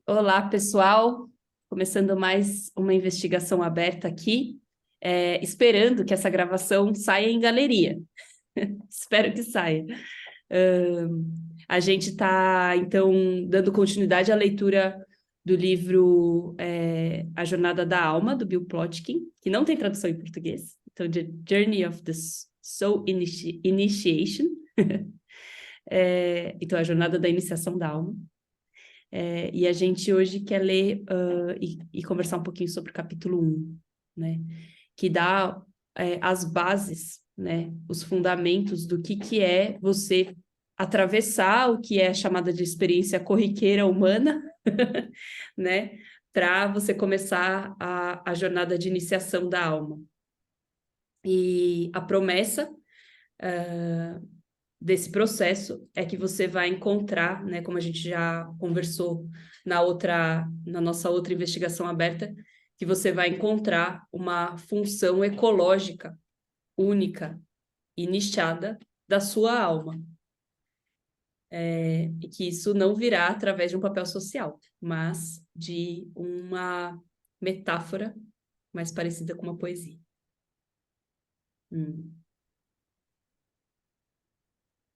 Olá, pessoal. Começando mais uma investigação aberta aqui, esperando que essa gravação saia em galeria. Espero que saia. A gente está, então, dando continuidade à leitura do livro A Jornada da Alma, do Bill Plotkin, que não tem tradução em português. Então, The Journey of the Soul Initiation. Então, a Jornada da Iniciação da Alma. E a gente hoje quer ler e conversar um pouquinho sobre o capítulo 1, né? Que dá as bases, né? Os fundamentos do que é você atravessar o que é chamada de experiência corriqueira humana, né? Para você começar a jornada de iniciação da alma. E a promessa desse processo é que você vai encontrar, né, como a gente já conversou na nossa outra investigação aberta, que você vai encontrar uma função ecológica única e nichada da sua alma. E que isso não virá através de um papel social, mas de uma metáfora mais parecida com uma poesia.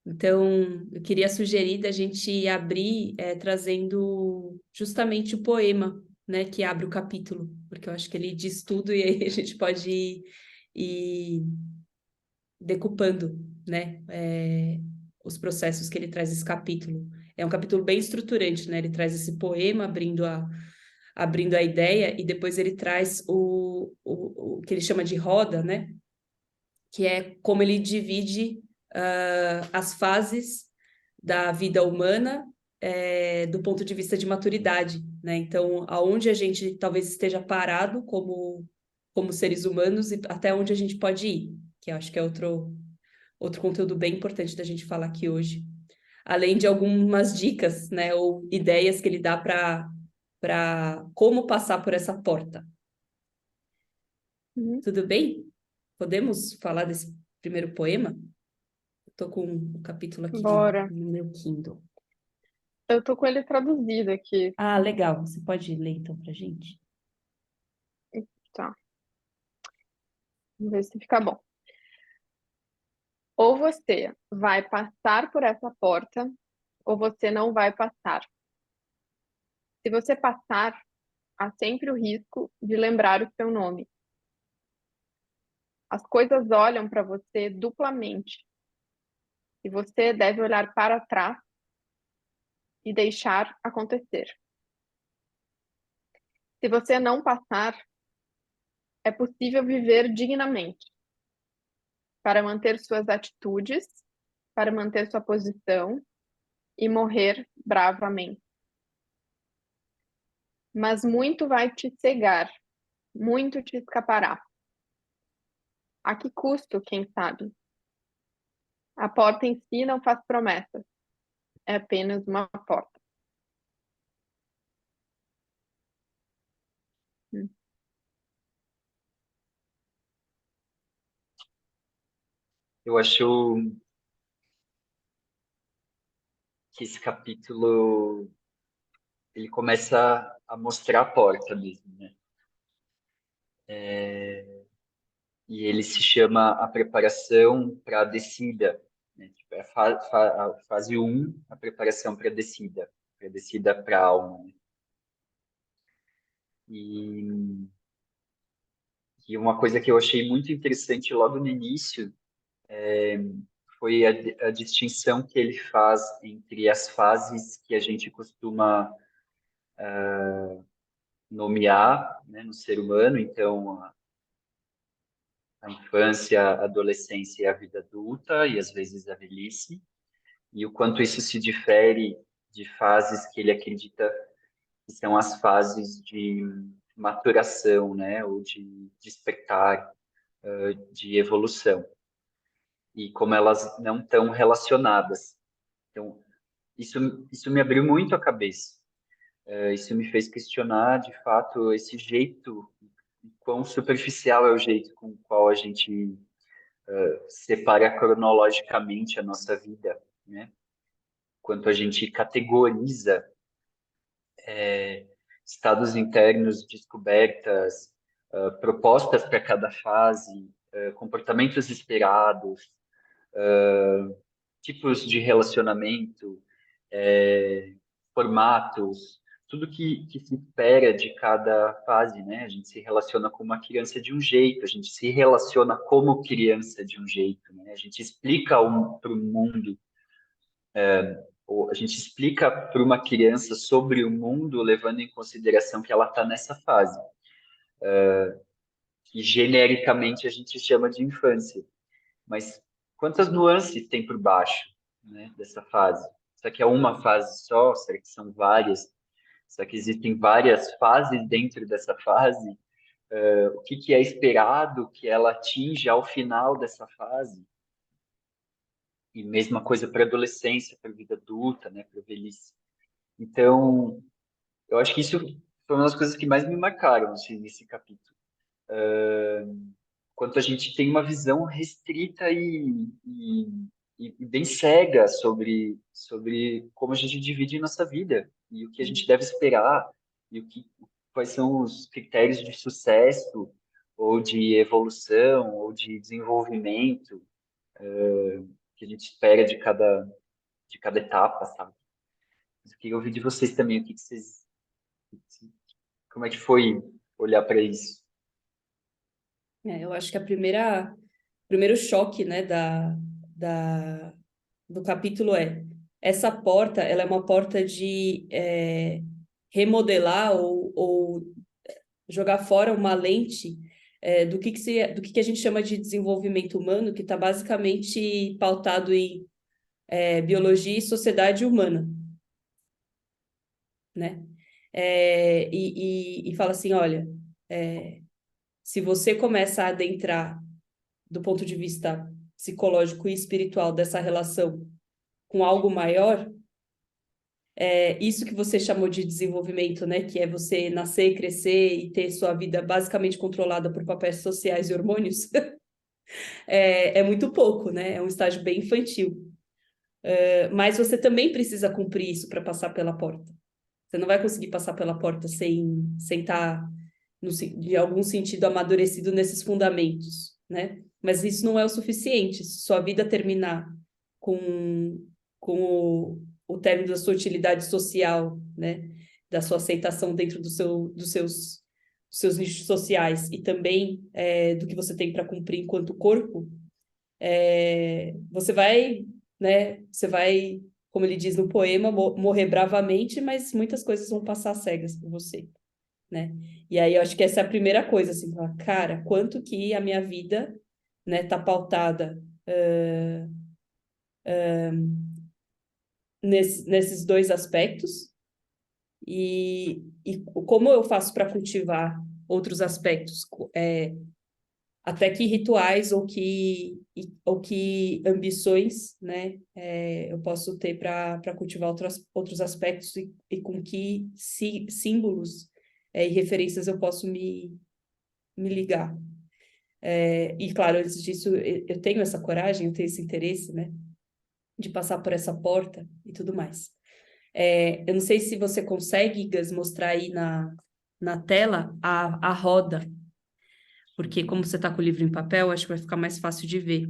Então, eu queria sugerir da gente abrir trazendo justamente o poema, né, que abre o capítulo, porque eu acho que ele diz tudo e aí a gente pode ir decupando, né, os processos que ele traz esse capítulo. É um capítulo bem estruturante, né? Ele traz esse poema abrindo a ideia e depois ele traz o que ele chama de roda, né? Que é como ele divide as fases da vida humana do ponto de vista de maturidade, né? Então, aonde a gente talvez esteja parado como seres humanos e até onde a gente pode ir, que eu acho que é outro conteúdo bem importante da gente falar aqui hoje. Além de algumas dicas, né, ou ideias que ele dá para como passar por essa porta. Tudo bem? Podemos falar desse primeiro poema? Estou com o capítulo aqui Bora. no meu Kindle. Eu tô com ele traduzido aqui. Ah, legal. Você pode ler então para gente? Tá. Vamos ver se fica bom. Ou você vai passar por essa porta, ou você não vai passar. Se você passar, há sempre o risco de lembrar o seu nome. As coisas olham para você duplamente. E você deve olhar para trás e deixar acontecer. Se você não passar, é possível viver dignamente, para manter suas atitudes, para manter sua posição e morrer bravamente. Mas muito vai te cegar, muito te escapará. A que custo, quem sabe? A porta em si não faz promessas, é apenas uma porta. Hum. Eu acho que esse capítulo ele começa a mostrar a porta mesmo, né? E ele se chama a preparação para a descida, né? Tipo, é a fase 1, a preparação para a descida para a alma, né? E, e uma coisa que eu achei muito interessante logo no início foi a distinção que ele faz entre as fases que a gente costuma nomear, né, no ser humano, então a infância, a adolescência e a vida adulta, e às vezes a velhice, e o quanto isso se difere de fases que ele acredita que são as fases de maturação, né, ou de despertar, de evolução, e como elas não estão relacionadas. Então, isso me abriu muito a cabeça. Isso me fez questionar, de fato, esse jeito, quão superficial é o jeito com o qual a gente separa cronologicamente a nossa vida, né? Quanto a gente categoriza estados internos, descobertas, propostas para cada fase, comportamentos esperados, tipos de relacionamento, formatos, tudo que se espera de cada fase, né? A gente se relaciona com uma criança de um jeito, a gente se relaciona como criança de um jeito, né? A gente explica para o mundo, ou a gente explica para uma criança sobre o mundo, levando em consideração que ela está nessa fase, que genericamente a gente chama de infância. Mas quantas nuances tem por baixo, né, dessa fase? Será que é uma fase só? Será que são várias? Será que existem várias fases dentro dessa fase? O que é esperado que ela atinja ao final dessa fase? E mesma coisa para a adolescência, para a vida adulta, né, para a velhice. Então, eu acho que isso foi uma das coisas que mais me marcaram assim, nesse capítulo. Quanto a gente tem uma visão restrita e bem cega sobre como a gente divide nossa vida e o que a gente deve esperar e quais são os critérios de sucesso ou de evolução ou de desenvolvimento que a gente espera de cada etapa, sabe? Eu queria ouvir de vocês também o que vocês, como é que foi olhar para isso? Eu acho que o primeiro choque, né, do capítulo essa porta, ela é uma porta de remodelar ou jogar fora uma lente do que a gente chama de desenvolvimento humano, que está basicamente pautado em biologia e sociedade humana, né? E fala assim, olha, se você começa a adentrar do ponto de vista psicológico e espiritual dessa relação com algo maior, isso que você chamou de desenvolvimento, né? Que é você nascer, crescer e ter sua vida basicamente controlada por papéis sociais e hormônios, é muito pouco, né? É um estágio bem infantil. Mas você também precisa cumprir isso para passar pela porta. Você não vai conseguir passar pela porta sem estar, de algum sentido, amadurecido nesses fundamentos, né? Mas isso não é o suficiente. Se sua vida terminar com o término da sua utilidade social, né? Da sua aceitação dentro dos seus nichos sociais e também do que você tem para cumprir enquanto corpo, você vai, né? Você vai, como ele diz no poema, morrer bravamente, mas muitas coisas vão passar cegas por você, né? E aí eu acho que essa é a primeira coisa, assim, falar, cara, quanto que a minha vida, né, tá pautada nesses dois aspectos e como eu faço para cultivar outros aspectos, até que rituais ou que ambições, né, eu posso ter para cultivar outros aspectos e com que símbolos e referências eu posso me ligar. E claro, antes disso, eu tenho essa coragem, eu tenho esse interesse, né, de passar por essa porta e tudo mais. Eu não sei se você consegue, Gas, mostrar aí na tela a roda, porque como você está com o livro em papel, acho que vai ficar mais fácil de ver.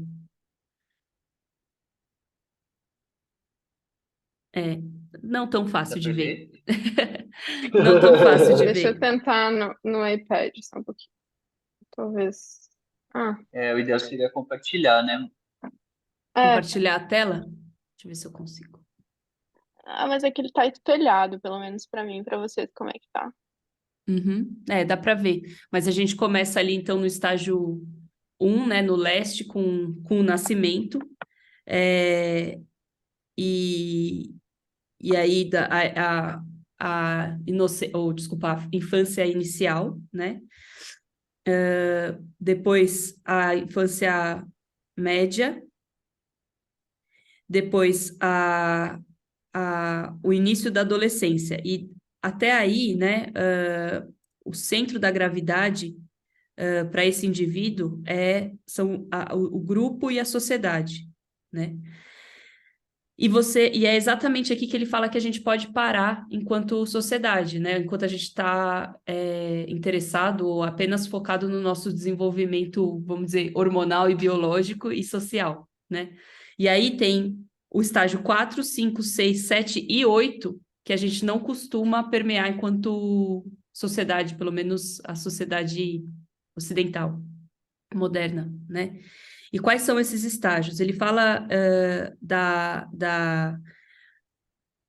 Não tão Dá fácil de para ver. ver? Não tão fácil de Deixa eu ver. tentar no iPad só um pouquinho. Talvez. Ah, O ideal seria compartilhar, né? é. Compartilhar a tela? Deixa eu ver se eu consigo. Mas aqui ele tá espelhado, pelo menos pra mim, pra vocês, como é que tá? Uhum. Dá para ver. Mas a gente começa ali, então, no estágio 1, né, no leste, com o nascimento. E, e aí desculpa, a infância inicial, né? Depois a infância média, depois o início da adolescência. E até aí, né, o centro da gravidade para esse indivíduo são o grupo e a sociedade, né? E é exatamente aqui que ele fala que a gente pode parar enquanto sociedade, né? Enquanto a gente está interessado ou apenas focado no nosso desenvolvimento, vamos dizer, hormonal e biológico e social, né? E aí tem o estágio 4, 5, 6, 7 e 8, que a gente não costuma permear enquanto sociedade, pelo menos a sociedade ocidental, moderna, né? E quais são esses estágios? Ele fala da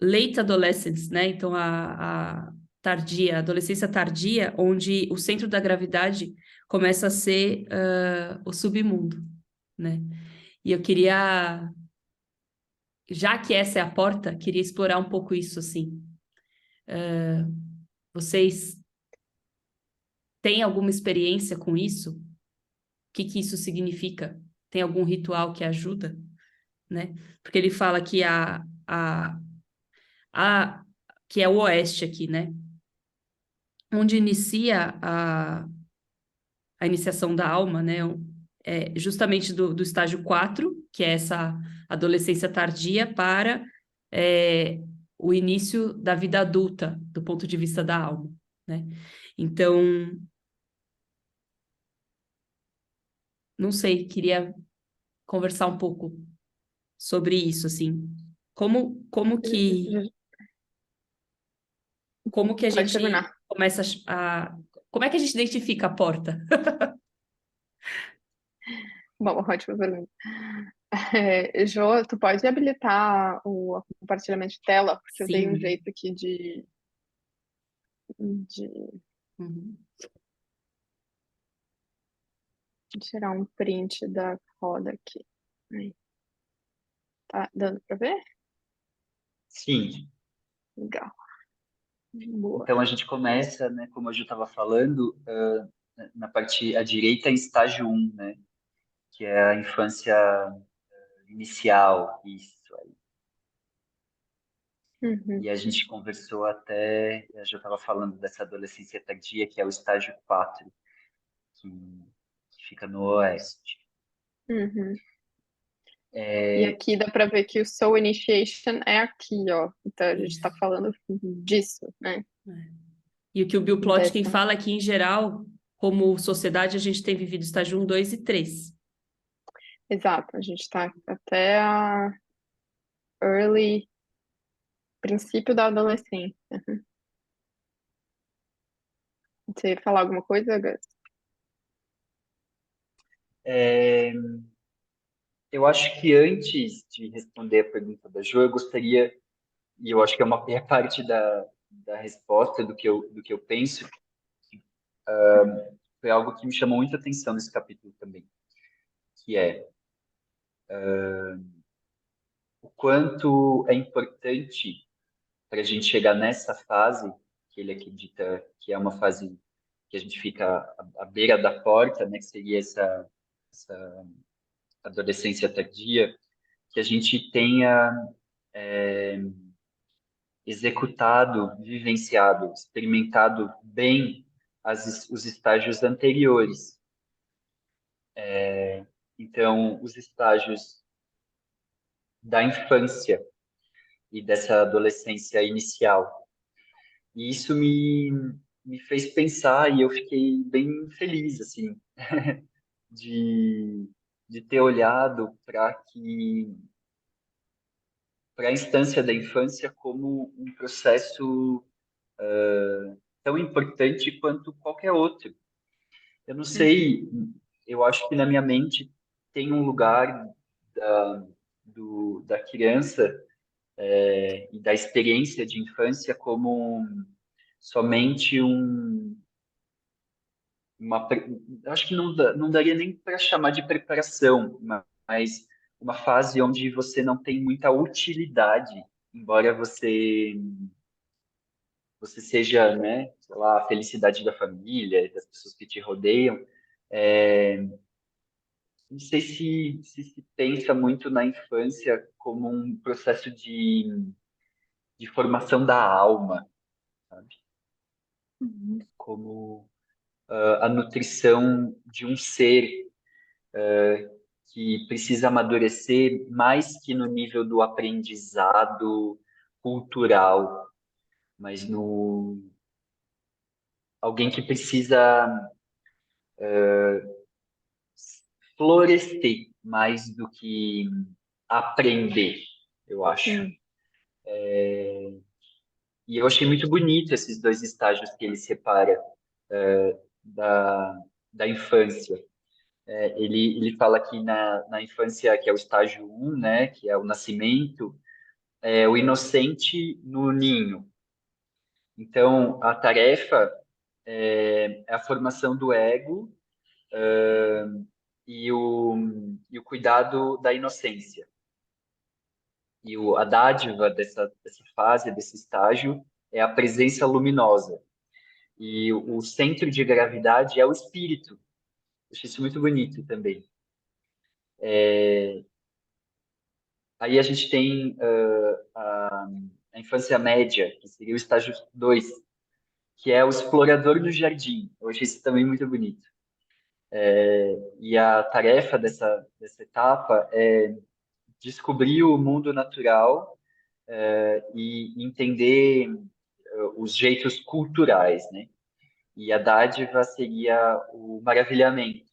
late adolescence, né? Então, a tardia, a adolescência tardia, onde o centro da gravidade começa a ser o submundo, né? E eu queria, já que essa é a porta, queria explorar um pouco isso, assim. Vocês têm alguma experiência com isso? O que isso significa? Tem algum ritual que ajuda, né? Porque ele fala que a que é o oeste aqui, né? Onde inicia a iniciação da alma, né? É justamente do estágio 4, que é essa adolescência tardia, para o início da vida adulta, do ponto de vista da alma, né? Então, não sei, queria conversar um pouco sobre isso, assim. Como que como que a Pode gente terminar. começa como é que a gente identifica a porta? Bom, ótima pergunta. Jô, tu pode habilitar o compartilhamento de tela, porque eu dei um Sim. jeito aqui de Uhum. tirar um print da roda aqui. Aí, tá dando para ver? Sim. Legal. Boa. Então a gente começa, né, como a Ju estava falando, na parte à direita em estágio 1, né, que é a infância inicial, isso aí. Uhum. E a gente conversou até, eu já estava falando dessa adolescência tardia, que é o estágio 4, que fica no oeste. Uhum. E É, aqui dá para ver que o Soul Initiation é aqui, ó. Então a gente está Isso. falando disso, né? É. E o que o Bill Plotkin Dessa. fala é que, em geral, como sociedade, a gente tem vivido estágio 1, 2 e 3. Exato. A gente está até a early princípio da adolescência. Você ia falar alguma coisa, Gus? é, eu acho que antes de responder a pergunta da Jo, eu gostaria, e eu acho que é parte da resposta do que eu penso, foi algo que me chamou muita atenção nesse capítulo também, que é o quanto é importante para a gente chegar nessa fase, que ele acredita que é uma fase que a gente fica à beira da porta, né, que seria essa adolescência tardia, que a gente tenha executado, vivenciado, experimentado bem os estágios anteriores. Então, os estágios da infância e dessa adolescência inicial. E isso me fez pensar e eu fiquei bem feliz, assim, de, de ter olhado para a instância da infância como um processo tão importante quanto qualquer outro. Eu não Uhum. sei, eu acho que na minha mente tem um lugar da, da criança e da experiência de infância como somente acho que não daria nem para chamar de preparação, mas uma fase onde você não tem muita utilidade, embora você seja, né, sei lá, a felicidade da família, das pessoas que te rodeiam. Não sei se pensa muito na infância como um processo de formação da alma, sabe? Uhum. Como a nutrição de um ser que precisa amadurecer mais que no nível do aprendizado cultural, mas no alguém que precisa florescer mais do que aprender, eu acho. Hum, E eu achei muito bonito esses dois estágios que ele separa da, da infância. Ele fala que na infância, que é o estágio um, né, que é o nascimento, é o inocente no ninho. Então, a tarefa é a formação do ego e o cuidado da inocência. A dádiva dessa fase, desse estágio, é a presença luminosa. E o centro de gravidade é o espírito. Eu achei isso muito bonito também. Aí a gente tem a infância média, que seria o estágio 2, que é o explorador do jardim. Eu achei isso também muito bonito. E a tarefa dessa etapa é descobrir o mundo natural e entender os jeitos culturais, né? E a dádiva seria o maravilhamento.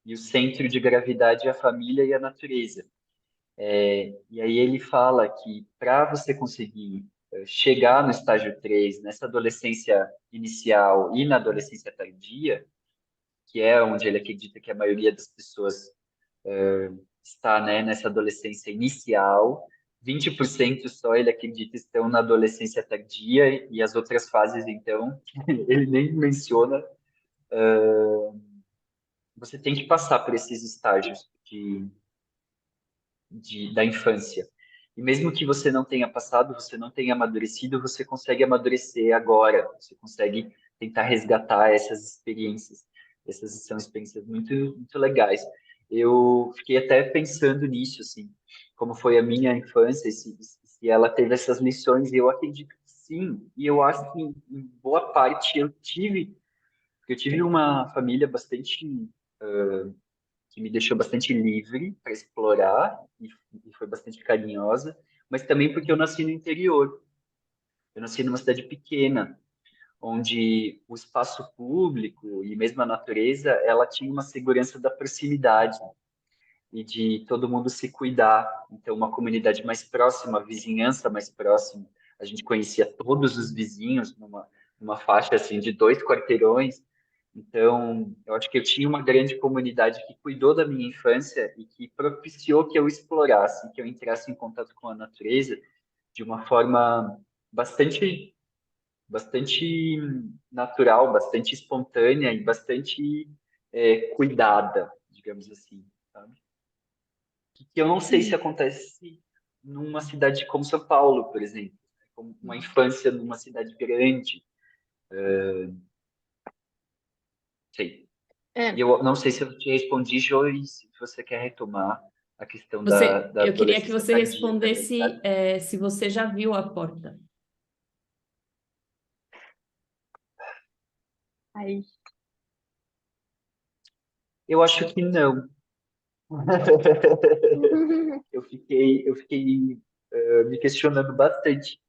E o centro de gravidade é a família e a natureza. E aí ele fala que para você conseguir chegar no estágio 3, nessa adolescência inicial e na adolescência tardia, que é onde ele acredita que a maioria das pessoas está, né, nessa adolescência inicial, 20% só ele acredita estão na adolescência tardia e as outras fases, então, ele nem menciona. Você tem que passar por esses estágios da infância. E mesmo que você não tenha passado, você não tenha amadurecido, você consegue amadurecer agora. Você consegue tentar resgatar essas experiências. Essas são experiências muito, muito legais. Eu fiquei até pensando nisso, assim, como foi a minha infância, se ela teve essas lições, e eu acredito que sim. E eu acho que, em boa parte, porque eu tive uma família bastante que me deixou bastante livre para explorar e foi bastante carinhosa, mas também porque eu nasci no interior. Eu nasci numa cidade pequena, onde o espaço público e mesmo a natureza, ela tinha uma segurança da proximidade e de todo mundo se cuidar. Então, uma comunidade mais próxima, a vizinhança mais próxima. A gente conhecia todos os vizinhos numa faixa assim de 2 quarteirões. Então, eu acho que eu tinha uma grande comunidade que cuidou da minha infância e que propiciou que eu explorasse, que eu entrasse em contato com a natureza de uma forma bastante, bastante natural, bastante espontânea e bastante cuidada, digamos assim, sabe? Que eu não sei se hum. acontece numa cidade como São Paulo, por exemplo, né? Como uma infância numa cidade grande, sei. E É, eu não sei se eu te respondi, Joy, se você quer retomar a questão da Eu queria que adolescência você tardia também, respondesse, sabe? se você já viu a porta. aí. Eu acho que não. Eu fiquei me questionando bastante.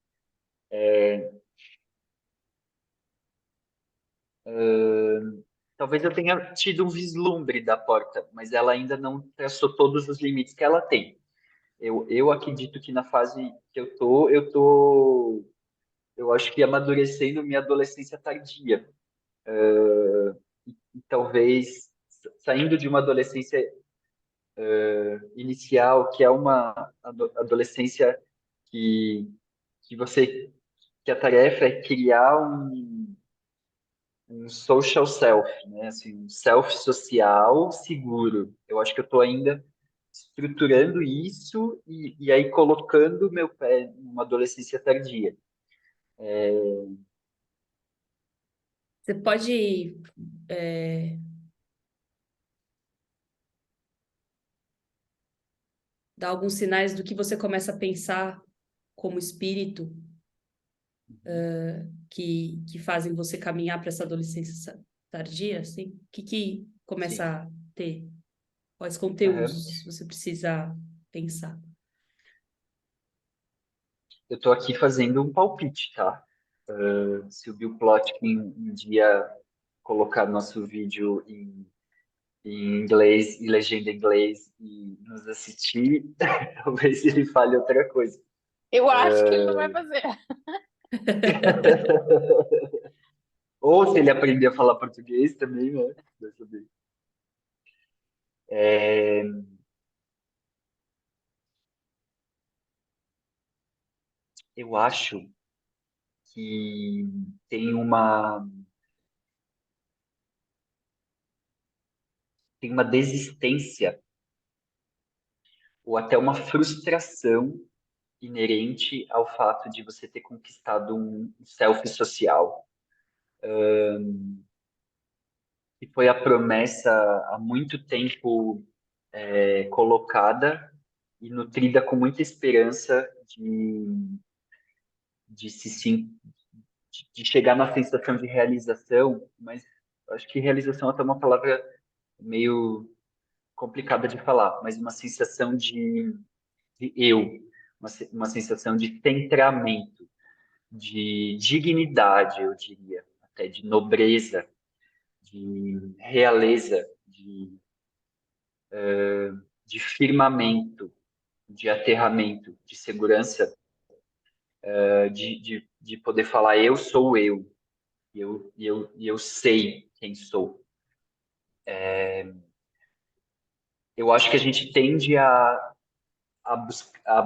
Talvez eu tenha tido um vislumbre da porta, mas ela ainda não traçou todos os limites que ela tem. Eu acredito que na fase que eu acho que amadurecendo minha adolescência tardia. E talvez saindo de uma adolescência inicial, que é uma adolescência que, que você, que a tarefa é criar um social self, né? Assim, um self social seguro. Eu acho que eu estou ainda estruturando isso e aí colocando meu pé numa adolescência tardia. Você pode, é, dar alguns sinais do que você começa a pensar como espírito, que fazem você caminhar para essa adolescência tardia, assim? O que Sim. começa a ter? Quais conteúdos você precisa pensar? Eu estou aqui fazendo um palpite, tá? Se o Bill Plotkin um dia colocar nosso vídeo em inglês e legenda em inglês e nos assistir, talvez ele fale outra coisa. Eu acho que ele não vai fazer. Ou se ele aprender a falar português também, né? Vai saber. Eu acho que tem uma desistência ou até uma frustração inerente ao fato de você ter conquistado um selfie social, que foi a promessa há muito tempo colocada e nutrida com muita esperança de se sim, de chegar na sensação de realização, mas acho que realização é até uma palavra meio complicada de falar, mas uma sensação de eu, uma sensação de centramento, de dignidade, eu diria, até de nobreza, de realeza, de firmamento, de aterramento, de segurança, de poder falar eu sou eu, e eu sei quem sou. Eu acho que a gente tende a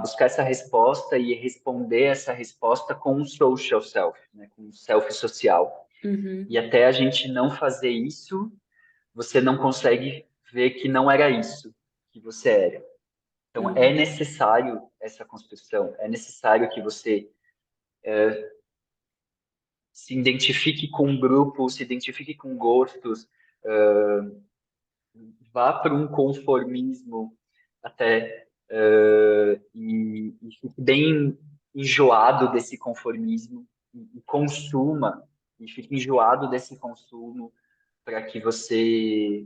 buscar essa resposta e responder essa resposta com um social self, né? Com um self social. Uhum. E até a gente não fazer isso, você não consegue ver que não era isso que você era. Então, é necessário essa construção, é necessário que você se identifique com um grupo, se identifique com gostos, vá para um conformismo até e fique bem enjoado desse conformismo e consuma e fique enjoado desse consumo para que você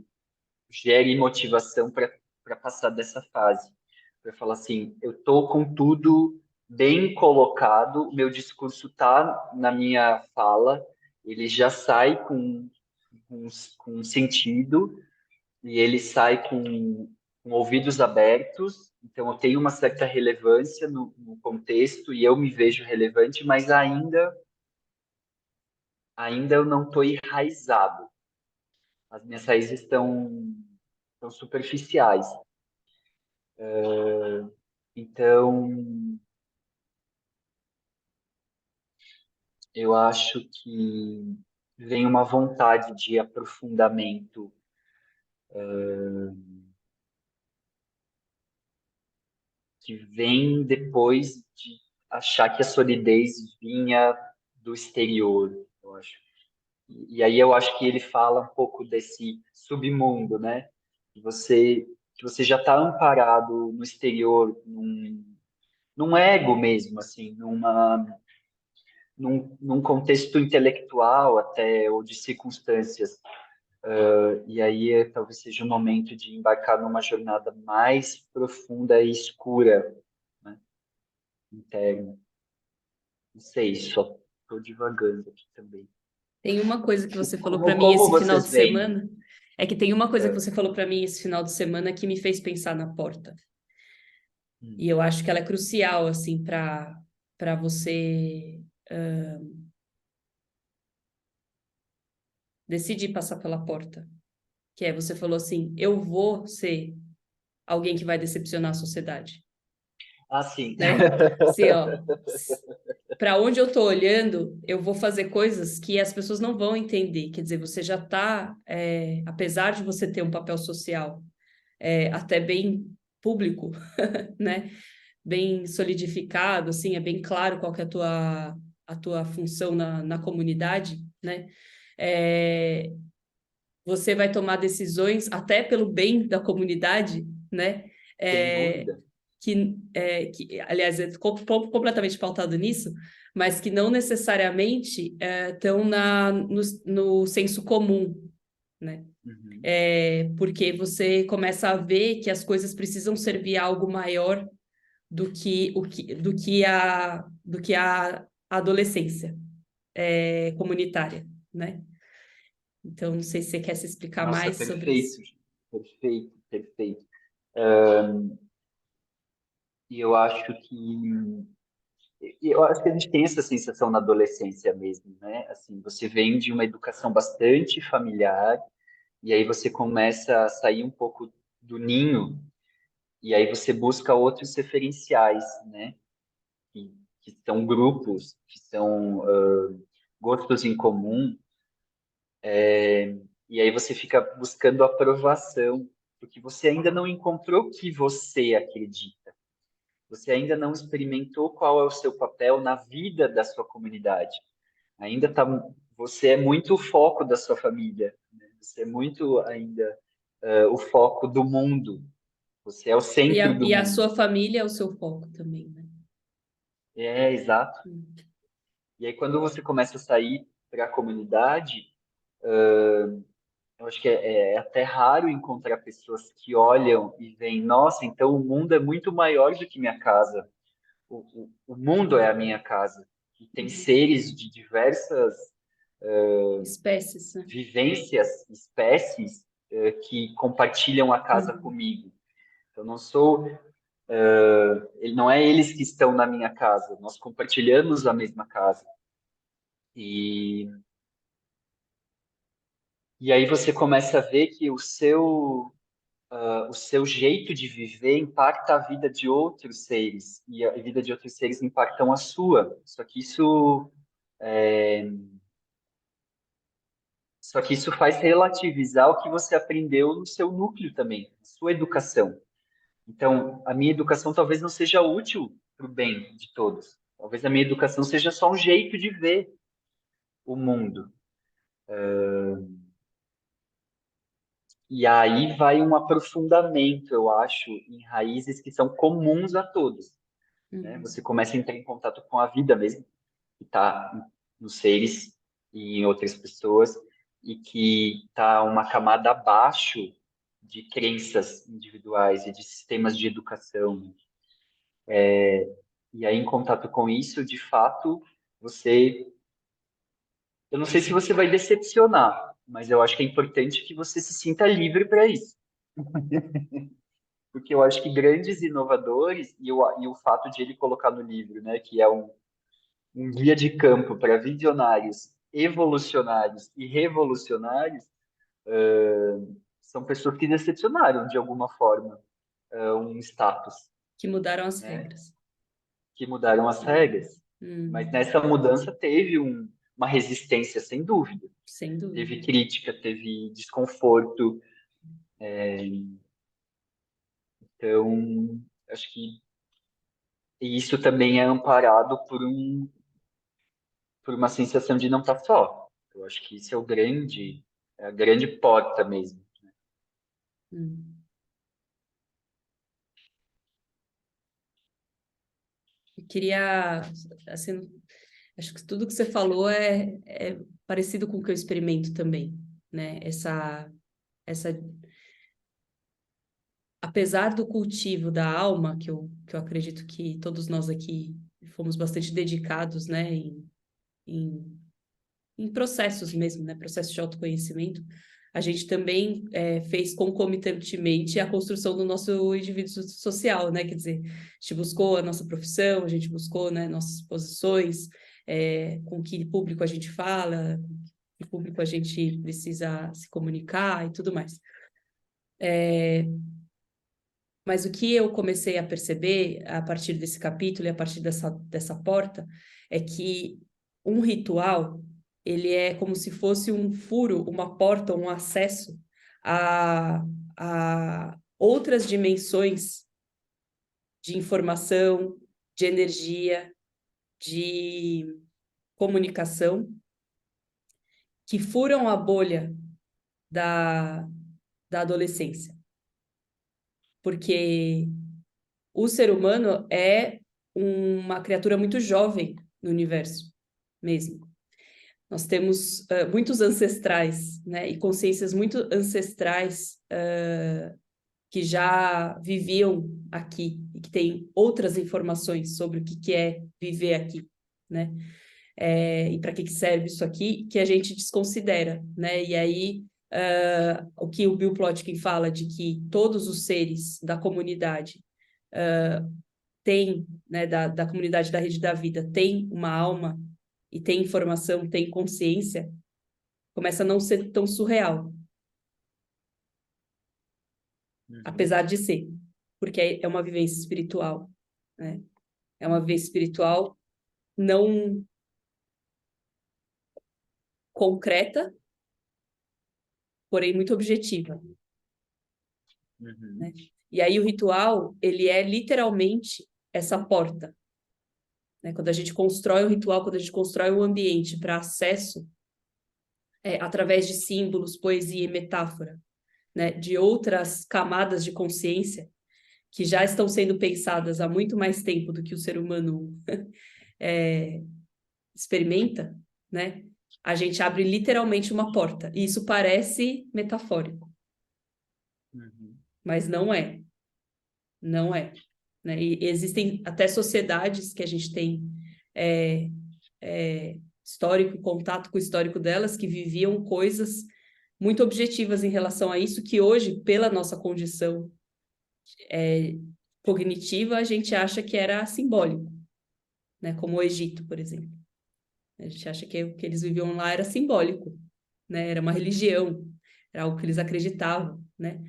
gere motivação para passar dessa fase. Para falar assim, eu estou com tudo bem colocado, o meu discurso está na minha fala, ele já sai com sentido e ele sai com ouvidos abertos, então eu tenho uma certa relevância no contexto e eu me vejo relevante, mas ainda eu não estou enraizado. As minhas raízes estão superficiais. Então, eu acho que vem uma vontade de aprofundamento que vem depois de achar que a solidez vinha do exterior, eu acho. E aí eu acho que ele fala um pouco desse submundo, né? Que você já está amparado no exterior, num ego mesmo, assim, num contexto intelectual até, ou de circunstâncias. E aí talvez seja o momento de embarcar numa jornada mais profunda e escura, né? Interna. Não sei, só estou divagando aqui também. Tem uma coisa que você falou para Como, mim como esse final de vocês veem? semana. É que tem uma coisa que você falou para mim esse final de semana que me fez pensar na porta. E eu acho que ela é crucial, assim, para você decidir passar pela porta. Que é, você falou assim, eu vou ser alguém que vai decepcionar a sociedade, Ah, sim. né? Assim, ó, para onde eu tô olhando, eu vou fazer coisas que as pessoas não vão entender. Quer dizer, você já tá, apesar de você ter um papel social até bem público, né? Bem solidificado, assim, é bem claro qual que é a tua função na comunidade, né? É, você vai tomar decisões até pelo bem da comunidade, né? Sem É, dúvida. que aliás, é completamente pautado nisso, mas que não necessariamente estão no senso comum, né? Uhum. Porque você começa a ver que as coisas precisam servir a algo maior do que a adolescência comunitária, né? Então, não sei se você quer se explicar Nossa, mais sobre isso. perfeito, perfeito, perfeito. E eu acho que a gente tem essa sensação na adolescência mesmo, né? Assim, você vem de uma educação bastante familiar e aí você começa a sair um pouco do ninho e aí você busca outros referenciais, né? Que são grupos, que são gostos em comum, e aí você fica buscando aprovação, porque você ainda não encontrou o que você acredita. Você ainda não experimentou qual é o seu papel na vida da sua comunidade. Ainda tá, você é muito o foco da sua família, né? Você é muito ainda o foco do mundo. Você é o centro do E a mundo. sua família é o seu foco também, né? É, exato. Hum. E aí, quando você começa a sair para a comunidade, eu acho que é até raro encontrar pessoas que olham e veem, nossa, então o mundo é muito maior do que minha casa. O mundo é a minha casa. E tem seres de diversas Espécies, né? vivências, espécies, que compartilham a casa Uhum. comigo. Eu não sou, não é eles que estão na minha casa, nós compartilhamos a mesma casa. E, e aí você começa a ver que o seu jeito de viver impacta a vida de outros seres, e a vida de outros seres impactam a sua. Só que isso faz relativizar o que você aprendeu no seu núcleo também, na sua educação. Então, a minha educação talvez não seja útil para o bem de todos. Talvez a minha educação seja só um jeito de ver o mundo. E aí vai um aprofundamento, eu acho, em raízes que são comuns a todos, né? Uhum. Você começa a entrar em contato com a vida mesmo, que está nos seres e em outras pessoas, e que está uma camada abaixo de crenças individuais e de sistemas de educação. E aí, em contato com isso, de fato, você. Eu não sei se você vai decepcionar, mas eu acho que é importante que você se sinta livre para isso. Porque eu acho que grandes inovadores, e o fato de ele colocar no livro, né, que é um guia de campo para visionários, evolucionários e revolucionários, são pessoas que decepcionaram de alguma forma um status, Que mudaram as né, regras. que mudaram as Hum. regras. Mas Hum. nessa mudança teve uma resistência, sem dúvida. Sem dúvida. Teve crítica, teve desconforto. Então, acho que isso também é amparado por uma sensação de não estar só. Eu acho que isso é a grande porta mesmo. Hum. Eu queria, assim, acho que tudo que você falou é parecido com o que eu experimento também, né? Essa, apesar do cultivo da alma, que eu acredito que todos nós aqui fomos bastante dedicados, né? Em, em processos mesmo, né? Processos de autoconhecimento, a gente também fez concomitantemente a construção do nosso indivíduo social, né? Quer dizer, a gente buscou a nossa profissão, a gente buscou, né, nossas posições, com que público a gente fala, com que público a gente precisa se comunicar e tudo mais. Mas o que eu comecei a perceber a partir desse capítulo e a partir dessa porta é que um ritual, ele é como se fosse um furo, uma porta, um acesso a, a outras dimensões de informação, de energia, de comunicação, que furam a bolha da, da adolescência. Porque o ser humano é uma criatura muito jovem no universo mesmo. Nós temos muitos ancestrais, né, e consciências muito ancestrais que já viviam aqui e que têm outras informações sobre o que é viver aqui, né? E para que serve isso aqui, que a gente desconsidera, né? E aí, o que o Bill Plotkin fala de que todos os seres da comunidade têm, né, da comunidade da Rede da Vida, têm uma alma e têm informação, têm consciência, começa a não ser tão surreal, apesar de ser, porque é uma vivência espiritual, né? É uma vivência espiritual não concreta, porém muito objetiva, né? E aí o ritual, ele é literalmente essa porta, né? Quando a gente constrói um ritual, quando a gente constrói um ambiente para acesso, através de símbolos, poesia e metáfora, né? De outras camadas de consciência que já estão sendo pensadas há muito mais tempo do que o ser humano experimenta, né? A gente abre literalmente uma porta. E isso parece metafórico, mas não é. Não é. Né? E existem até sociedades que a gente tem histórico, contato com o histórico delas, que viviam coisas muito objetivas em relação a isso, que hoje, pela nossa condição cognitiva, a gente acha que era simbólico, né? Como o Egito, por exemplo. A gente acha que o que eles viviam lá era simbólico, né? Era uma religião, era algo que eles acreditavam, né?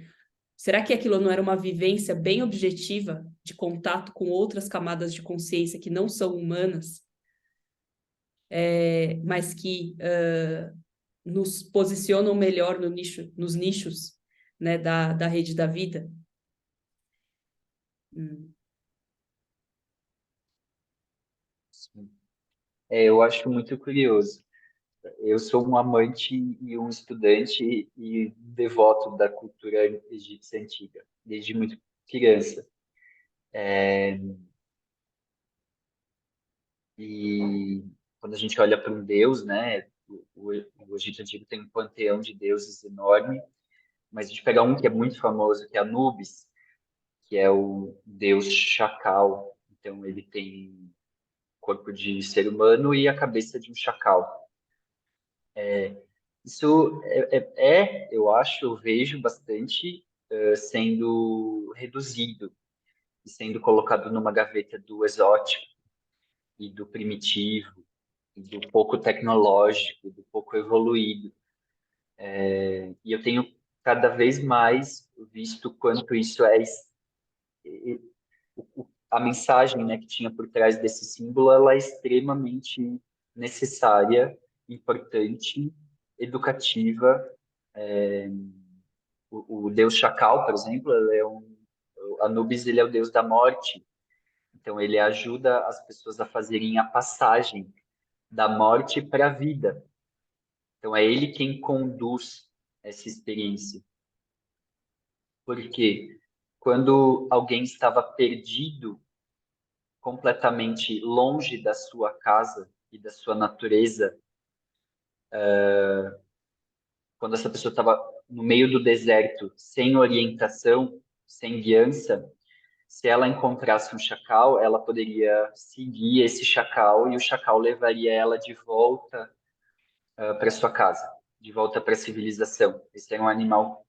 Será que aquilo não era uma vivência bem objetiva de contato com outras camadas de consciência que não são humanas, mas que nos posicionam melhor no nicho, nos nichos, né, da rede da vida? Eu acho muito curioso. Eu sou um amante e um estudante e devoto da cultura egípcia antiga, desde muito criança. E quando a gente olha para um deus, né, o Egito Antigo tem um panteão de deuses enorme, mas a gente pegar um que é muito famoso, que é Anubis, que é o deus chacal. Então ele tem corpo de ser humano e a cabeça de um chacal. Isso eu acho, eu vejo bastante sendo reduzido e sendo colocado numa gaveta do exótico e do primitivo, e do pouco tecnológico, do pouco evoluído. E eu tenho cada vez mais visto quanto isso a mensagem, né, que tinha por trás desse símbolo, ela é extremamente necessária, importante, educativa. O deus Chacal, por exemplo, Anubis, ele é o deus da morte. Então ele ajuda as pessoas a fazerem a passagem da morte para a vida. Então é ele quem conduz essa experiência. Porque quando alguém estava perdido, completamente longe da sua casa e da sua natureza, quando essa pessoa estava no meio do deserto, sem orientação, sem guiança, se ela encontrasse um chacal, ela poderia seguir esse chacal e o chacal levaria ela de volta para sua casa, de volta para a civilização. Esse era um animal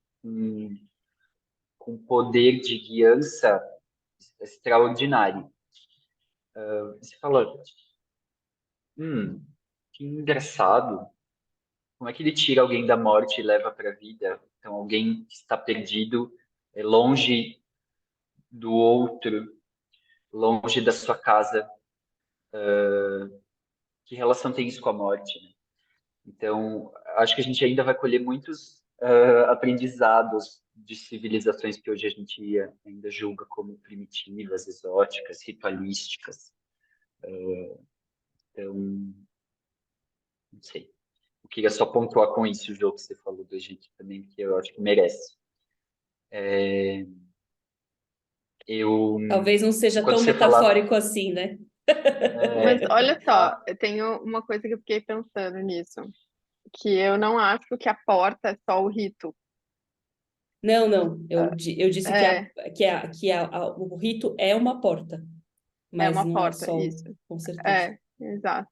com poder de guiança extraordinário. Você falou, que engraçado. Como é que ele tira alguém da morte e leva para a vida? Então, alguém que está perdido, longe do outro, longe da sua casa. Que relação tem isso com a morte, né? Então, acho que a gente ainda vai colher muitos aprendizados de civilizações que hoje a gente ainda julga como primitivas, exóticas, ritualísticas. Então, não sei. Eu queria só pontuar com isso o jogo que você falou do Egito também, que eu acho que merece. Eu, Talvez não seja enquanto tão você falava, metafórico assim, né? Mas olha só, Exato. eu tenho uma coisa que eu fiquei pensando nisso, que eu não acho que a porta é só o rito. Não, não. Eu disse que, É, o rito é uma porta, é mas uma não é porta, só, isso. com certeza. É, exato.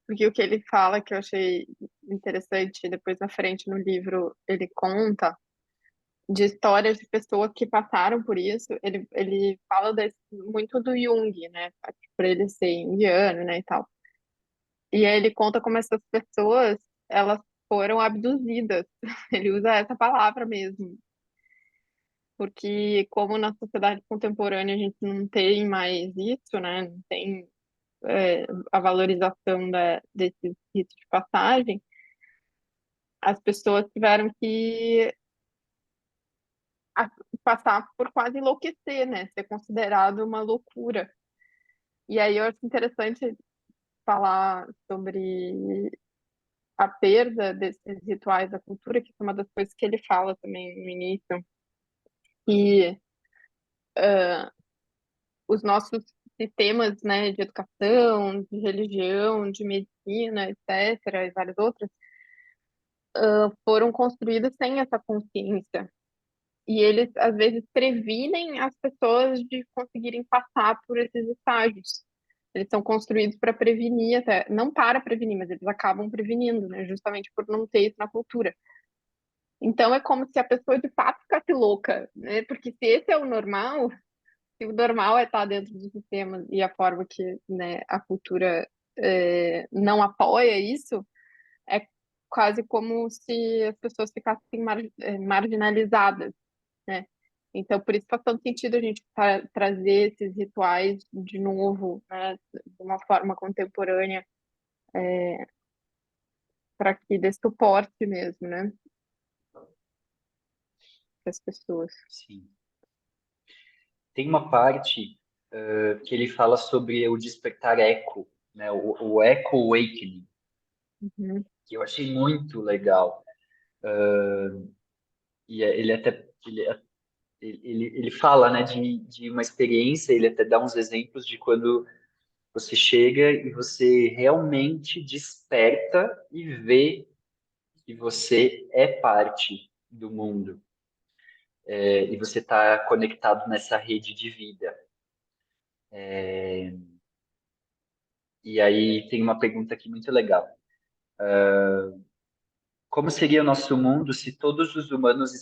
Porque o que ele fala, que eu achei interessante, depois na frente no livro ele conta de histórias de pessoas que passaram por isso. Ele fala muito do Jung, né? Por ele ser indiano, né, e tal. E aí ele conta como essas pessoas, elas foram abduzidas. Ele usa essa palavra mesmo. Porque como na sociedade contemporânea a gente não tem mais isso, né? Não tem a valorização desses ritos de passagem, as pessoas tiveram que a- passar por quase enlouquecer, né? Ser considerado uma loucura. E aí eu acho interessante falar sobre a perda desses rituais da cultura, que é uma das coisas que ele fala também no início. E os nossos sistemas, né, de educação, de religião, de medicina, etc., e várias outras, foram construídos sem essa consciência. E eles, às vezes, previnem as pessoas de conseguirem passar por esses estágios. Eles são construídos para prevenir, até, não para prevenir, mas eles acabam prevenindo, né? Justamente por não ter isso na cultura. Então é como se a pessoa de fato ficasse louca, né? Porque se esse é o normal, se o normal é estar dentro do sistema e a forma que, né, a cultura não apoia isso, é quase como se as pessoas ficassem marginalizadas, né? Então, por isso faz tanto sentido a gente trazer esses rituais de novo, né, de uma forma contemporânea, para que dê suporte mesmo, né, para as pessoas. Sim. Tem uma parte que ele fala sobre o despertar eco, né? O eco awakening, Uhum, que eu achei muito legal. E ele até ele fala, né, de uma experiência, ele até dá uns exemplos de quando você chega e você realmente desperta e vê que você é parte do mundo, e você está conectado nessa rede de vida. E aí tem uma pergunta aqui muito legal. Como seria o nosso mundo se todos os humanos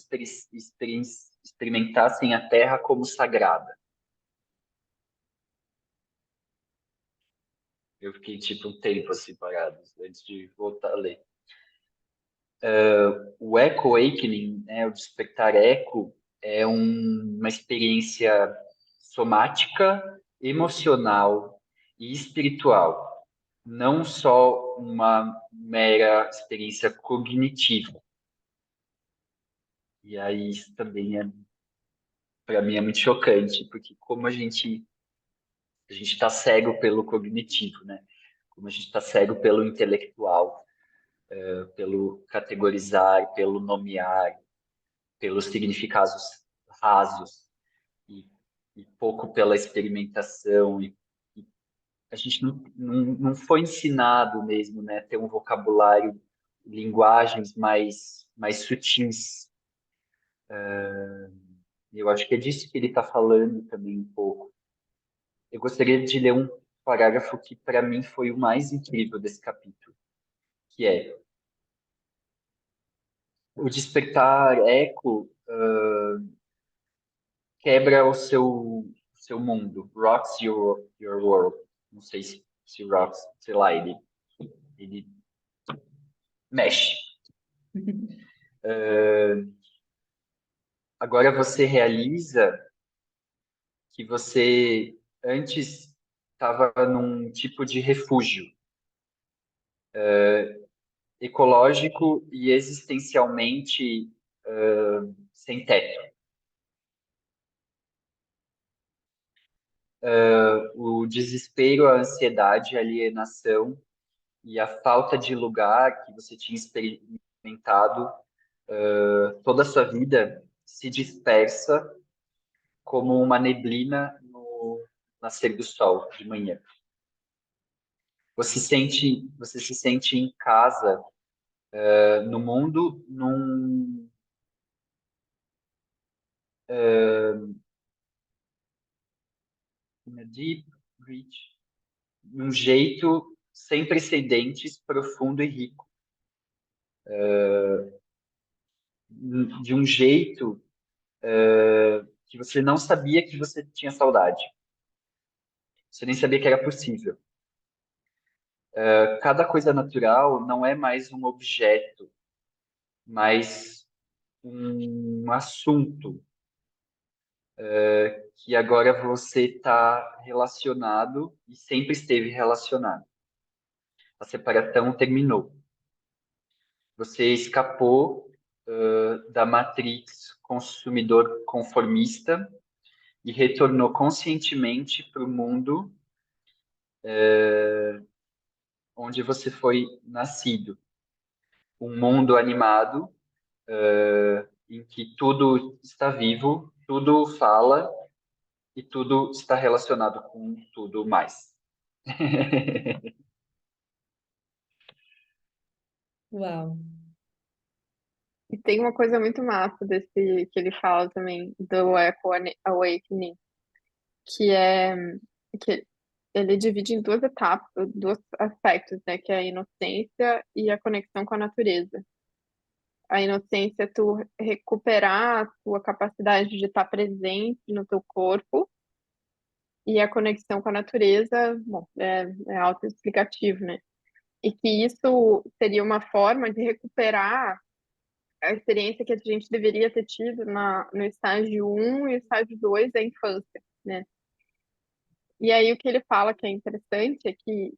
experimentassem a Terra como sagrada? Eu fiquei tipo um tempo assim parado antes de voltar a ler. O Eco Awakening, né, o despertar eco, é uma experiência somática, emocional e espiritual, não só uma mera experiência cognitiva. E aí isso também para mim é muito chocante, porque como a gente está cego pelo cognitivo, né? Como a gente está cego pelo intelectual, pelo categorizar, pelo nomear, pelos significados rasos e, e pouco pela experimentação. E a gente não foi ensinado mesmo, né? Ter um vocabulário, linguagens mais sutis. Eu acho que é disso que ele está falando também um pouco. Eu gostaria de ler um parágrafo que para mim foi o mais incrível desse capítulo, que é: o despertar eco quebra o seu mundo, rocks your world. Não sei se rocks, sei lá, ele mexe. Agora você realiza que você antes estava num tipo de refúgio ecológico e existencialmente sem teto. O desespero, a ansiedade, a alienação e a falta de lugar que você tinha experimentado toda a sua vida se dispersa como uma neblina no nascer do sol de manhã. Você se sente em casa, no mundo, in a deep, rich, num jeito sem precedentes, profundo e rico. De um jeito que você não sabia que você tinha saudade. Você nem sabia que era possível. Cada coisa natural não é mais um objeto, mas um assunto que agora você está relacionado e sempre esteve relacionado. A separação terminou. Você escapou da matrix consumidor conformista e retornou conscientemente para o mundo onde você foi nascido. Um mundo animado, em que tudo está vivo, tudo fala e tudo está relacionado com tudo mais. Uau. E tem uma coisa muito massa desse que ele fala também, do Echo Awakening, que é que ele divide em duas etapas, dois aspectos, né? Que é a inocência e a conexão com a natureza. A inocência é tu recuperar a tua capacidade de estar presente no teu corpo, e a conexão com a natureza, bom, é autoexplicativo, né? E que isso seria uma forma de recuperar a experiência que a gente deveria ter tido no estágio um e estágio 2 da infância, né? E aí o que ele fala que é interessante é que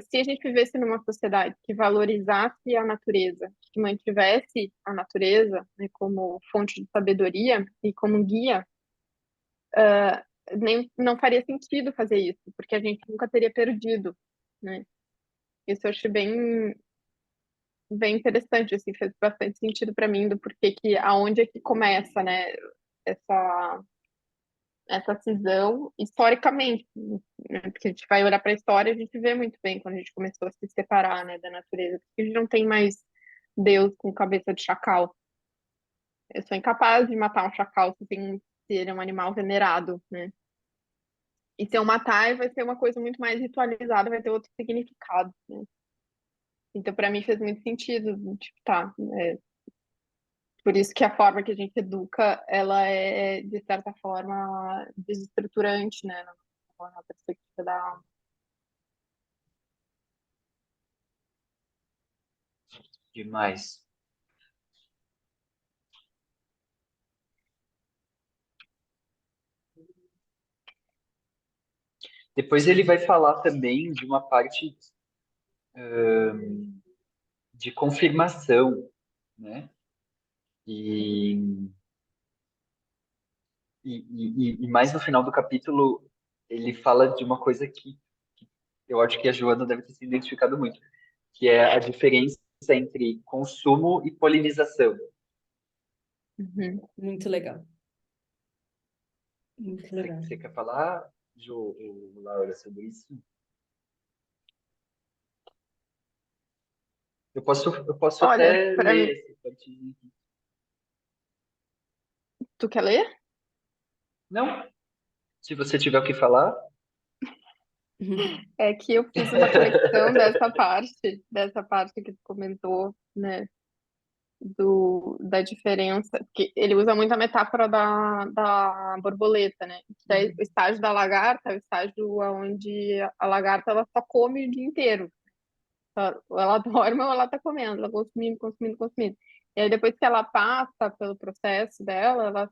se a gente vivesse numa sociedade que valorizasse a natureza, que mantivesse a natureza, né, como fonte de sabedoria e como guia, nem, não faria sentido fazer isso, porque a gente nunca teria perdido, né? Isso eu achei bem interessante, assim, fez bastante sentido para mim do porquê que aonde é que começa, né, essa essa cisão historicamente, né? Porque a gente vai olhar para a história, a gente vê muito bem quando a gente começou a se separar, né, da natureza, porque a gente não tem mais Deus com cabeça de chacal. Eu sou incapaz de matar um chacal se ele é um animal venerado, né? E se eu matar, vai ser uma coisa muito mais ritualizada, vai ter outro significado, né? Então, para mim, fez muito sentido, tipo, tá, por isso que a forma que a gente educa, ela é, de certa forma, desestruturante, né, na perspectiva da. Demais. Depois ele vai falar também de uma parte de confirmação, né? E, e mais no final do capítulo, ele fala de uma coisa que eu acho que a Joana deve ter se identificado muito, que é a diferença entre consumo e polinização. Uhum. Muito legal. Muito legal. Você quer falar, Jo, ou Laura, sobre isso? Eu posso Olha, até para ler mim, esse partinho. tu quer ler? Não? Se você tiver o que falar. É que eu fiz uma conexão dessa parte que tu comentou, né, da diferença, que ele usa muito a metáfora da borboleta, né, que é o estágio da lagarta, é o estágio onde a lagarta ela só come o dia inteiro, ela dorme ou ela tá comendo, ela consumindo, consumindo, consumindo. E aí depois que ela passa pelo processo dela,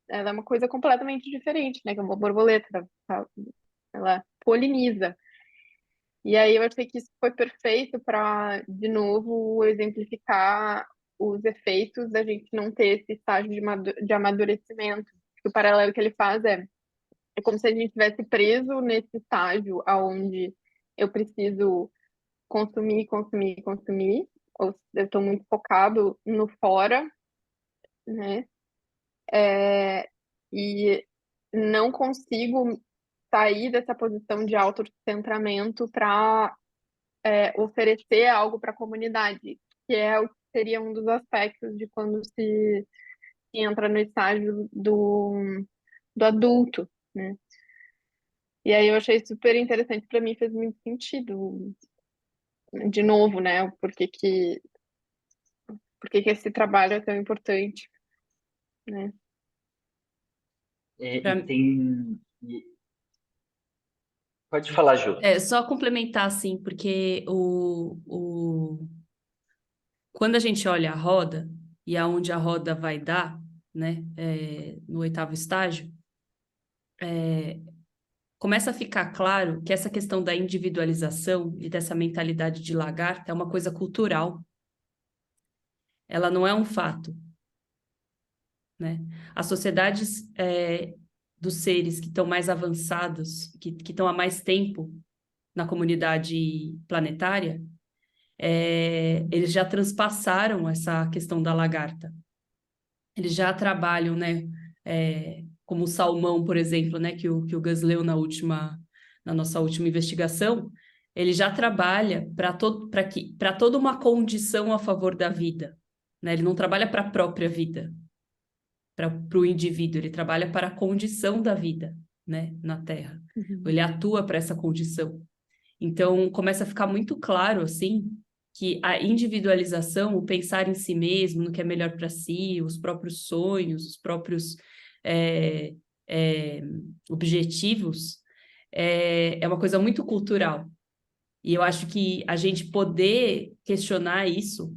ela é uma coisa completamente diferente, né, que é uma borboleta, ela poliniza. E aí eu achei que isso foi perfeito para, de novo, exemplificar os efeitos da gente não ter esse estágio de amadurecimento. O paralelo que ele faz é como se a gente estivesse preso nesse estágio aonde eu preciso consumir, consumir, consumir, ou eu estou muito focado no fora, né? E não consigo sair dessa posição de autocentramento para oferecer algo para a comunidade, que é o que seria um dos aspectos de quando se entra no estágio do adulto, né? E aí eu achei super interessante, para mim fez muito sentido, de novo, né? Por que que esse trabalho é tão importante, né? E Pra- tem. Pode falar, Ju. só complementar, assim, porque quando a gente olha a roda e aonde a roda vai dar, né, no oitavo estágio, começa a ficar claro que essa questão da individualização e dessa mentalidade de lagarta é uma coisa cultural, ela não é um fato, né? As sociedades dos seres que estão mais avançados, que estão há mais tempo na comunidade planetária, eles já transpassaram essa questão da lagarta. Eles já trabalham, né? Como o salmão, por exemplo, né? Que o Gus leu na nossa última investigação, ele já trabalha para toda uma condição a favor da vida, né? Ele não trabalha para a própria vida, para o indivíduo, ele trabalha para a condição da vida, né? Na Terra. Uhum. Ele atua para essa condição. Então, começa a ficar muito claro, assim, que a individualização, o pensar em si mesmo, no que é melhor para si, os próprios sonhos, os próprios é, é, objetivos, é uma coisa muito cultural. E eu acho que a gente poder questionar isso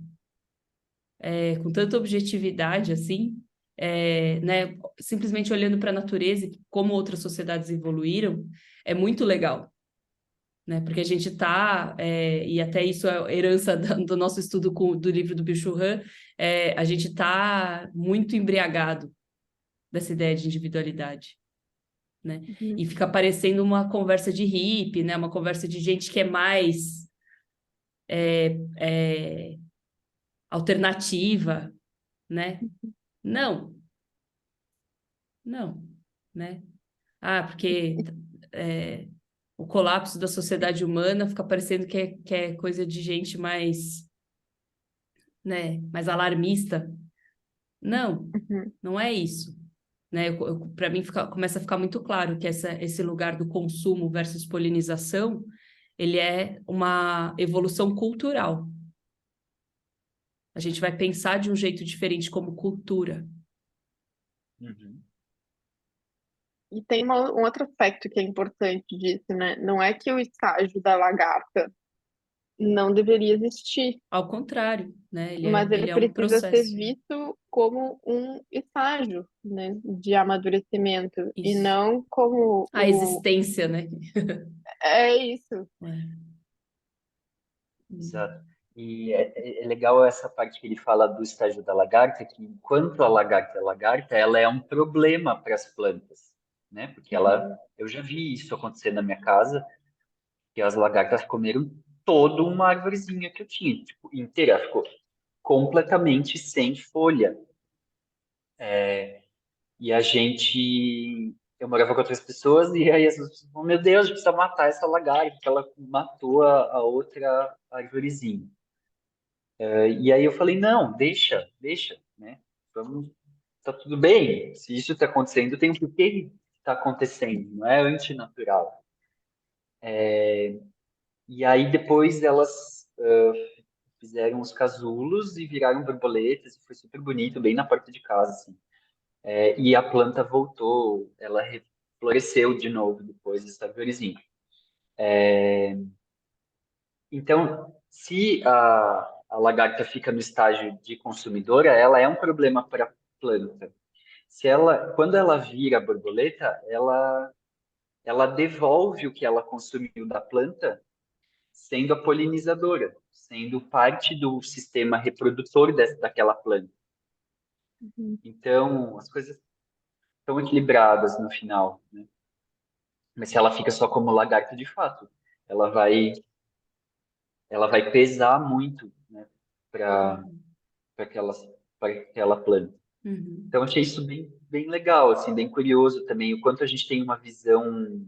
com tanta objetividade, assim, né, simplesmente olhando para a natureza e como outras sociedades evoluíram, é muito legal, né? Porque a gente está, e até isso é herança do nosso estudo do livro do Bill Churran, a gente está muito embriagado dessa ideia de individualidade, né? Uhum. E fica parecendo uma conversa de hippie, né? Uma conversa de gente que é mais é, alternativa, né? Não, não, né? Ah, porque o colapso da sociedade humana fica parecendo que é coisa de gente mais, né, mais alarmista. Não, Uhum. não é isso. Né? Para mim começa a ficar muito claro que esse lugar do consumo versus polinização, ele é uma evolução cultural. A gente vai pensar de um jeito diferente como cultura. Uhum. E tem um outro aspecto que é importante disso, né? Não é que o estágio da lagarta não deveria existir, Ao contrário, né? Ele é, mas ele ele é um precisa ser processo. visto como um estágio, né, de amadurecimento e Isso. não como A existência, né? é isso. É. Exato. E é legal essa parte que ele fala do estágio da lagarta, que enquanto a lagarta é lagarta, ela é um problema para as plantas, né? Porque Uhum. eu já vi isso acontecer na minha casa, que as lagartas comeram toda uma arvorezinha que eu tinha, tipo, inteira, ela ficou completamente sem folha. E a gente, eu morava com outras pessoas e aí as pessoas falaram, meu Deus, a gente precisa matar essa lagarta, porque ela matou a outra arvorezinha. E aí eu falei, não, deixa, né? Vamos, tá tudo bem. Se isso está acontecendo, tem um porquê que está acontecendo, não é antinatural. E aí depois elas fizeram os casulos e viraram borboletas, e foi super bonito, bem na porta de casa, assim. E a planta voltou, ela floresceu de novo depois dessa arvorezinha. Então, se a lagarta fica no estágio de consumidora, ela é um problema para a planta. Quando ela vira borboleta, ela devolve o que ela consumiu da planta, sendo a polinizadora, sendo parte do sistema reprodutor daquela planta. Uhum. Então, as coisas estão equilibradas no final, né? Mas se ela fica só como lagarta de fato, ela vai, ela vai pesar muito, né, para aquela, para aquela planta. Uhum. Então, achei isso bem legal, assim, bem curioso também, o quanto a gente tem uma visão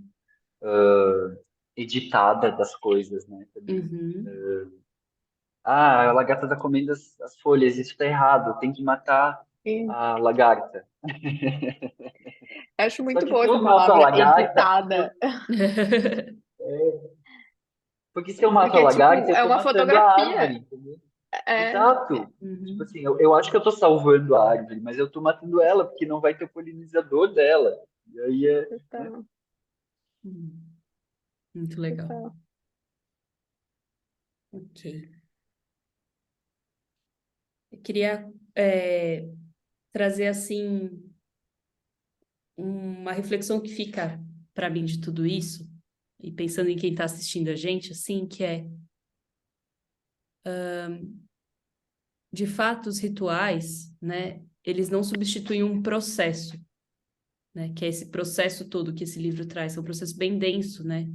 editada das coisas, né? Também. Uhum. Ah, a lagarta está comendo as folhas, isso está errado, tem que matar Sim. a lagarta. Eu acho Só muito que boa se eu essa mato a palavra, lagarta, editada, porque se eu mato a porque, lagarta, tipo, eu é estou uma matando a fotografia. árvore, entendeu? É, Exato. Tipo Uhum. assim, eu acho que eu estou salvando a árvore, mas eu estou matando ela, porque não vai ter o polinizador dela. E aí né? total, Uhum. Muito legal. total. Ok. Eu queria trazer assim uma reflexão que fica para mim de tudo isso, e pensando em quem está assistindo a gente, assim, que é, de fato, os rituais, né, eles não substituem um processo, né, que é esse processo todo que esse livro traz, é um processo bem denso, né,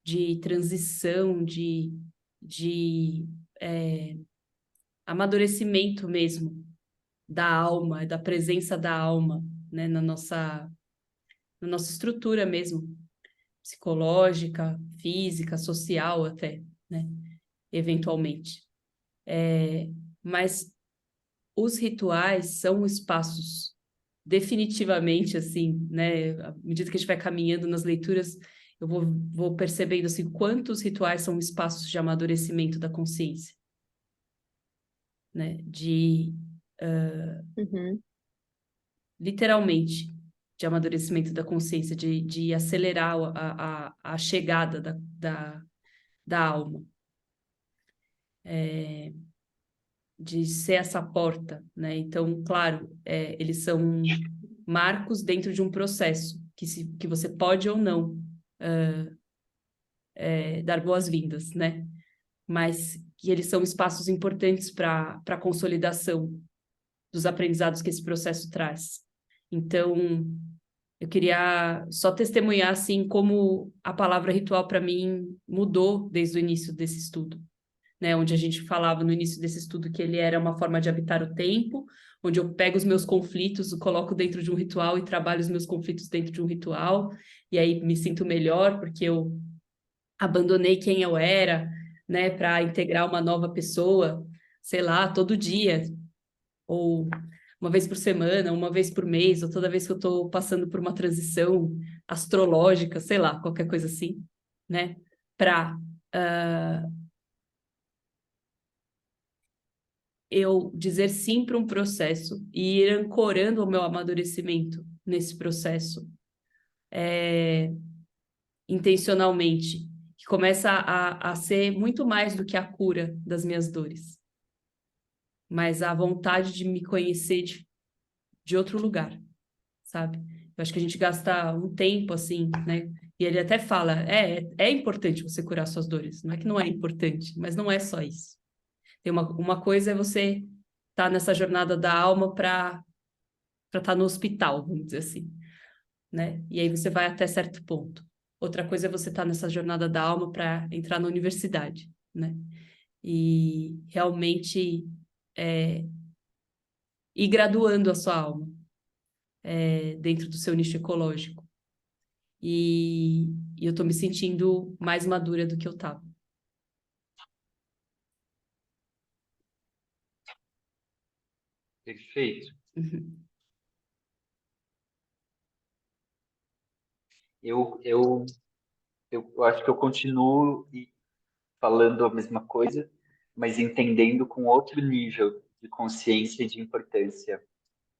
de transição, de amadurecimento mesmo da alma, da presença da alma, né, na nossa estrutura mesmo, psicológica, física, social até, né, eventualmente. Mas os rituais são espaços definitivamente assim, né, à medida que a gente vai caminhando nas leituras, eu vou percebendo assim quantos rituais são espaços de amadurecimento da consciência, né, de Uhum. literalmente de amadurecimento da consciência, de acelerar a chegada da alma, de ser essa porta, né? Então, claro, eles são marcos dentro de um processo que você pode ou não dar boas-vindas, né? Mas que eles são espaços importantes para a consolidação dos aprendizados que esse processo traz. Então, eu queria só testemunhar assim como a palavra ritual para mim mudou desde o início desse estudo, né? Onde a gente falava no início desse estudo que ele era uma forma de habitar o tempo, onde eu pego os meus conflitos, coloco dentro de um ritual e trabalho os meus conflitos dentro de um ritual, e aí me sinto melhor porque eu abandonei quem eu era, né, para integrar uma nova pessoa, sei lá, todo dia, ou uma vez por semana, uma vez por mês, ou toda vez que eu estou passando por uma transição astrológica, sei lá, qualquer coisa assim, né? Para eu dizer sim para um processo e ir ancorando o meu amadurecimento nesse processo intencionalmente, que começa a ser muito mais do que a cura das minhas dores, mas a vontade de me conhecer de outro lugar, sabe? Eu acho que a gente gasta um tempo assim, né? E ele até fala, é importante você curar suas dores. Não é que não é importante, mas não é só isso. Tem uma coisa é você estar nessa jornada da alma para estar no hospital, vamos dizer assim, né? E aí você vai até certo ponto. Outra coisa é você estar nessa jornada da alma para entrar na universidade, né? E realmente ir graduando a sua alma dentro do seu nicho ecológico. E, e eu tô me sentindo mais madura do que eu tava. Perfeito. Uhum. Eu, eu, eu acho que eu continuo falando a mesma coisa, mas entendendo com outro nível de consciência e de importância.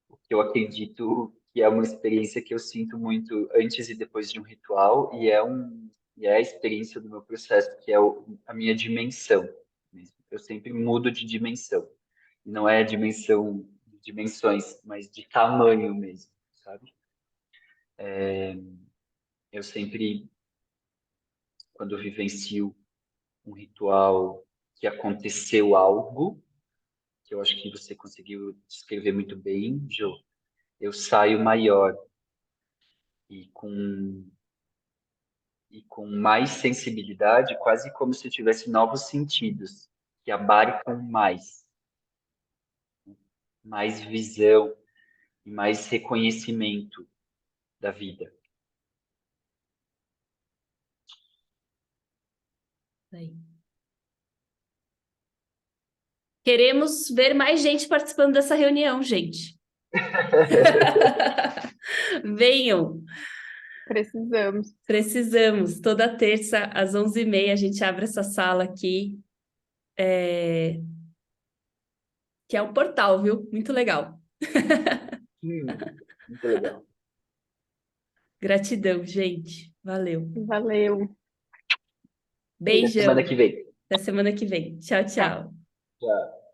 O que eu acredito que é uma experiência que eu sinto muito antes e depois de um ritual, e é a experiência do meu processo, que é a minha dimensão mesmo. Eu sempre mudo de dimensão. E não é a dimensão de dimensões, mas de tamanho mesmo, sabe? Eu sempre, quando vivencio um ritual que aconteceu algo, que eu acho que você conseguiu descrever muito bem, Jo, eu saio maior e com mais sensibilidade, quase como se eu tivesse novos sentidos que abarcam mais visão e mais reconhecimento da vida. Aí. Queremos ver mais gente participando dessa reunião, gente. Venham, Precisamos. precisamos. Toda terça, às 11h30, a gente abre essa sala aqui, que é o portal, viu? Muito legal. Muito legal. Gratidão, gente. Valeu. Valeu. Até semana Beijão. que vem. Até semana que vem. Tchau, Tchau. tchau. Tchau.